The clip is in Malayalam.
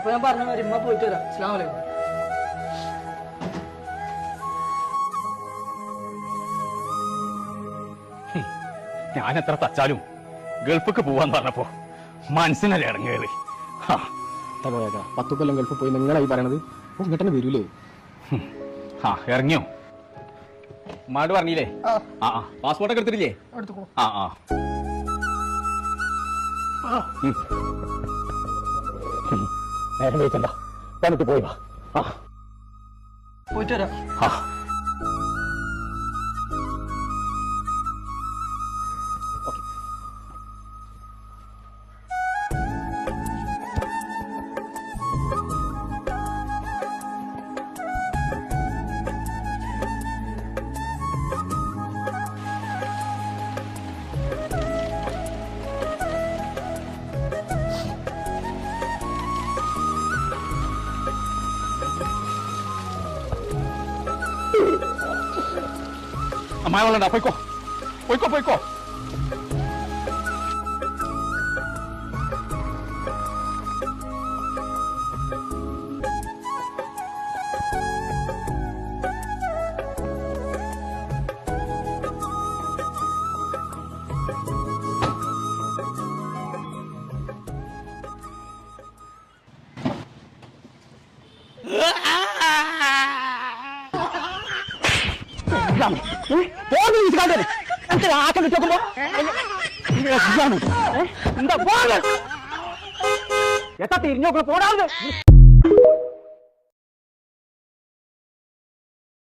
അപ്പൊ ഞാൻ പറഞ്ഞ മാതിരി ഉമ്മ പോയിട്ട് വരാം. അസ്സലാമു അലൈക്കും. ഞാൻ എത്ര തച്ചാലും ഗൾഫിക്ക് പോവാന്ന് പറഞ്ഞപ്പോ മനസ്സിനല്ലേ ഇറങ്ങേറി. പോയേക്കാ 10 കൊല്ലം ഗൾഫിൽ പോയി നിങ്ങളായി പറയണത് ഇങ്ങോട്ട് തന്നെ വരൂലേ? ഇറങ്ങിയോ? മാട് പറഞ്ഞില്ലേ? പാസ്പോർട്ടൊക്കെ എടുത്തിട്ടില്ലേ? നേരം വെയിക്കണ്ട, തന്നിട്ട് പോയി വാ. പോയിട്ട് വരാം. അമ്മായ വെള്ളണ്ട, പോയിക്കോ പോയിക്കോ പോയിക്കോ. എന്താ തിരിഞ്ഞോക്കണം പോടാ.